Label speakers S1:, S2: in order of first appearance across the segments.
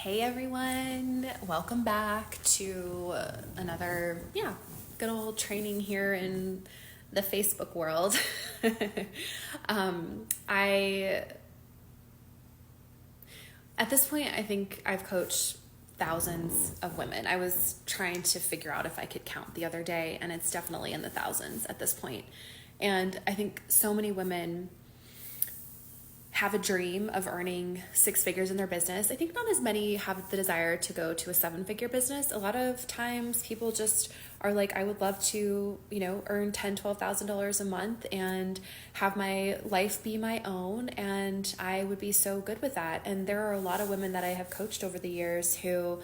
S1: Hey everyone, welcome back to another, good old training here in the Facebook world. At this point, I think I've coached thousands of women. I was trying to figure out if I could count the other day, and it's definitely in the thousands at this point. And I think so many women have a dream of earning six figures in their business. I think not as many have the desire to go to a seven-figure business. A lot of times people just are like, I would love to, earn $10,000, $12,000 a month and have my life be my own. And I would be so good with that. And there are a lot of women that I have coached over the years who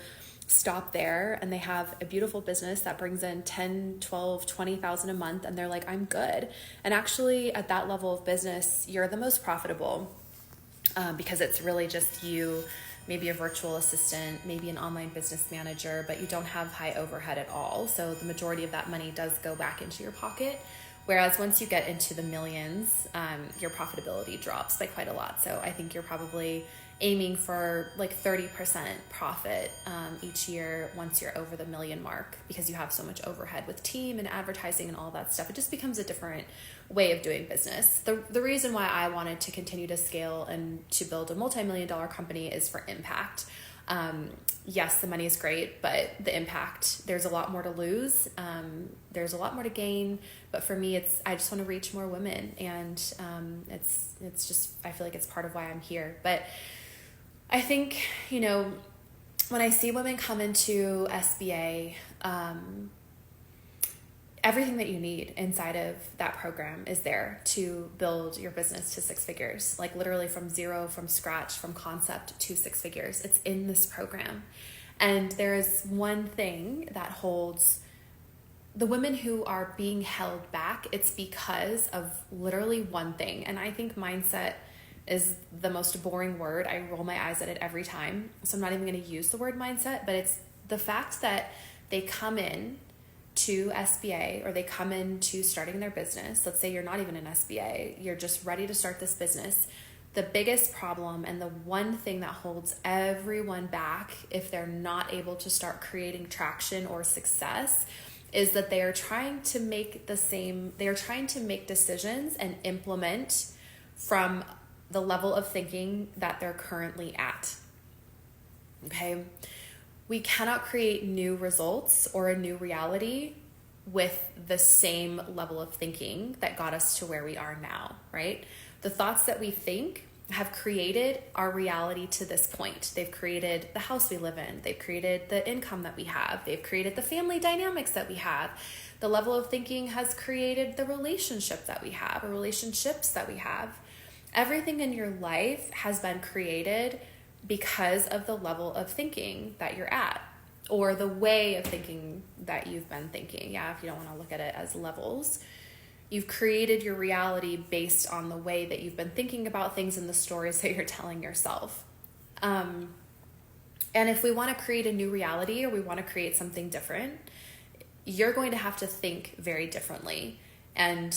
S1: stop there and they have a beautiful business that brings in 10, 12, 20,000 a month. And they're like, I'm good. And actually at that level of business, you're the most profitable because it's really just you, maybe a virtual assistant, maybe an online business manager, but you don't have high overhead at all. So the majority of that money does go back into your pocket. Whereas once you get into the millions, your profitability drops by quite a lot. So I think you're probably aiming for like 30% profit each year once you're over the million mark, because you have so much overhead with team and advertising and all that stuff. It just becomes a different way of doing business. The reason why I wanted to continue to scale and to build a multi-million-dollar company is for impact. Yes, the money is great, but the impact, there's a lot more to lose. There's a lot more to gain. But for me, I just want to reach more women. And it's just, I feel like it's part of why I'm here. But I think, when I see women come into SBA, everything that you need inside of that program is there to build your business to six figures, like literally from zero, from scratch, from concept to six figures. It's in this program. And there is one thing that holds the women who are being held back. It's because of literally one thing. And I think mindset is the most boring word. I roll my eyes at it every time. So I'm not even going to use the word mindset, but it's the fact that they come in to SBA or they come into starting their business. Let's say you're not even an SBA, you're just ready to start this business. The biggest problem and the one thing that holds everyone back if they're not able to start creating traction or success is that they are trying to make decisions and implement from the level of thinking that they're currently at. Okay? We cannot create new results or a new reality with the same level of thinking that got us to where we are now, right? The thoughts that we think have created our reality to this point. They've created the house we live in. They've created the income that we have. They've created the family dynamics that we have. The level of thinking has created the relationship that we have, or relationships that we have. Everything in your life has been created because of the level of thinking that you're at, or the way of thinking that you've been thinking. Yeah, if you don't want to look at it as levels, you've created your reality based on the way that you've been thinking about things and the stories that you're telling yourself. And if we want to create a new reality, or we want to create something different, you're going to have to think very differently. And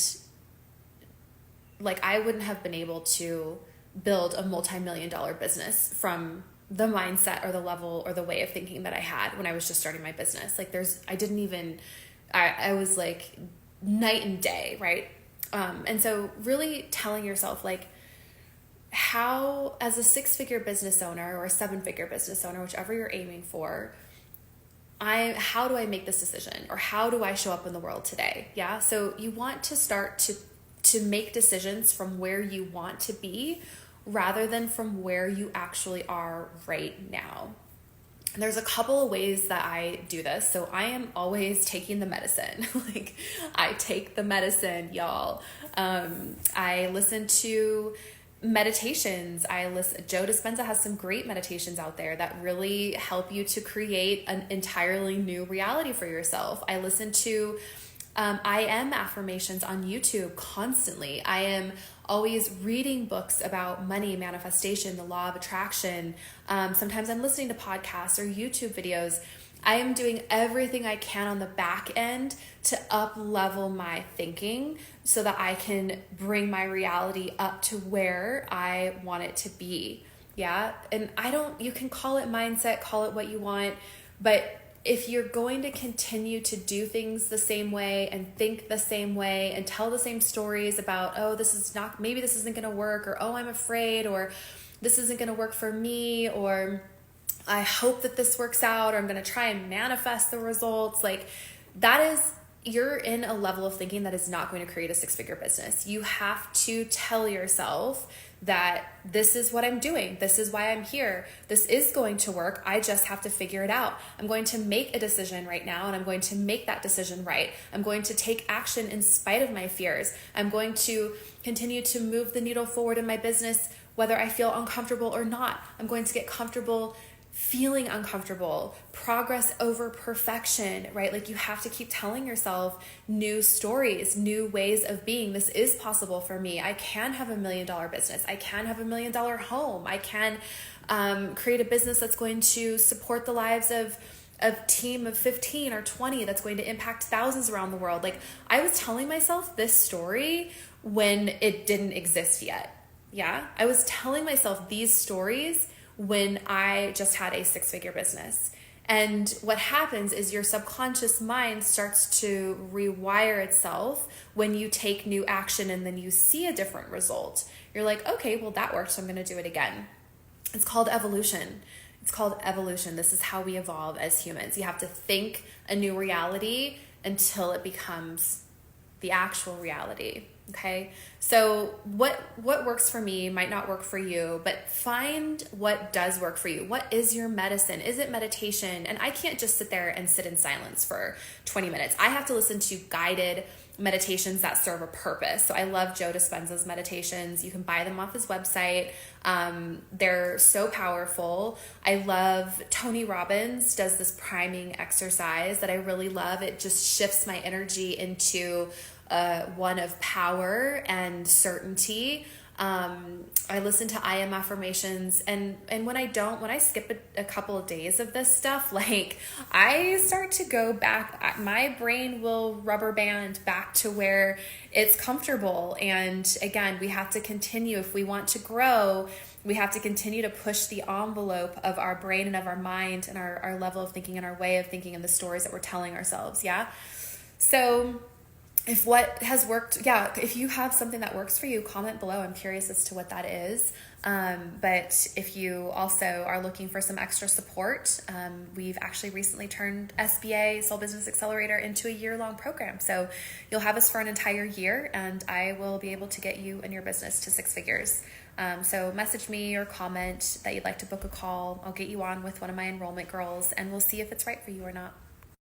S1: like, I wouldn't have been able to build a multi-million-dollar business from the mindset or the level or the way of thinking that I had when I was just starting my business. Like I was like night and day, right? And so really telling yourself, like, how, as a six-figure business owner or a seven-figure business owner, whichever you're aiming for, how do I make this decision, or how do I show up in the world today? Yeah. So you want to start to make decisions from where you want to be rather than from where you actually are right now. And there's a couple of ways that I do this. So I am always taking the medicine. Like, I take the medicine, y'all. I listen to meditations. Joe Dispenza has some great meditations out there that really help you to create an entirely new reality for yourself. I listen to I am affirmations on YouTube constantly. I am always reading books about money, manifestation, the law of attraction. Sometimes I'm listening to podcasts or YouTube videos. I am doing everything I can on the back end to up level my thinking so that I can bring my reality up to where I want it to be. Yeah. And you can call it mindset, call it what you want, but if you're going to continue to do things the same way and think the same way and tell the same stories about, maybe this isn't going to work, or, I'm afraid, or this isn't going to work for me, or I hope that this works out, or I'm going to try and manifest the results, like you're in a level of thinking that is not going to create a 6-figure business. You have to tell yourself that this is what I'm doing. This is why I'm here. This is going to work. I just have to figure it out. I'm going to make a decision right now, and I'm going to make that decision right. I'm going to take action in spite of my fears. I'm going to continue to move the needle forward in my business, whether I feel uncomfortable or not. I'm going to get comfortable feeling uncomfortable, progress over perfection, right? Like, you have to keep telling yourself new stories, new ways of being. This is possible for me. I can have $1 million business. I can have $1 million home. I can create a business that's going to support the lives of a team of 15 or 20 that's going to impact thousands around the world. Like, I was telling myself this story when it didn't exist yet. Yeah. I was telling myself these stories when I just had a 6-figure business. And what happens is your subconscious mind starts to rewire itself when you take new action and then you see a different result. You're like, okay, well, that worked, so I'm going to do it again. It's called evolution. This is how we evolve as humans. You have to think a new reality until it becomes the actual reality. Okay. So what works for me might not work for you, but find what does work for you. What is your medicine? Is it meditation? And I can't just sit there and sit in silence for 20 minutes. I have to listen to guided meditations that serve a purpose. So I love Joe Dispenza's meditations. You can buy them off his website. They're so powerful. I love Tony Robbins does this priming exercise that I really love. It just shifts my energy into one of power and certainty. I listen to I am affirmations, and when I skip a couple of days of this stuff, like, I start to go back, my brain will rubber band back to where it's comfortable. And again, we have to continue, if we want to grow, we have to continue to push the envelope of our brain and of our mind and our level of thinking and our way of thinking and the stories that we're telling ourselves. Yeah. So if what has worked, if you have something that works for you, comment below. I'm curious as to what that is. But if you also are looking for some extra support, we've actually recently turned SBA, Soul Business Accelerator, into a year-long program. So you'll have us for an entire year, and I will be able to get you and your business to 6 figures. So message me or comment that you'd like to book a call. I'll get you on with one of my enrollment girls, and we'll see if it's right for you or not.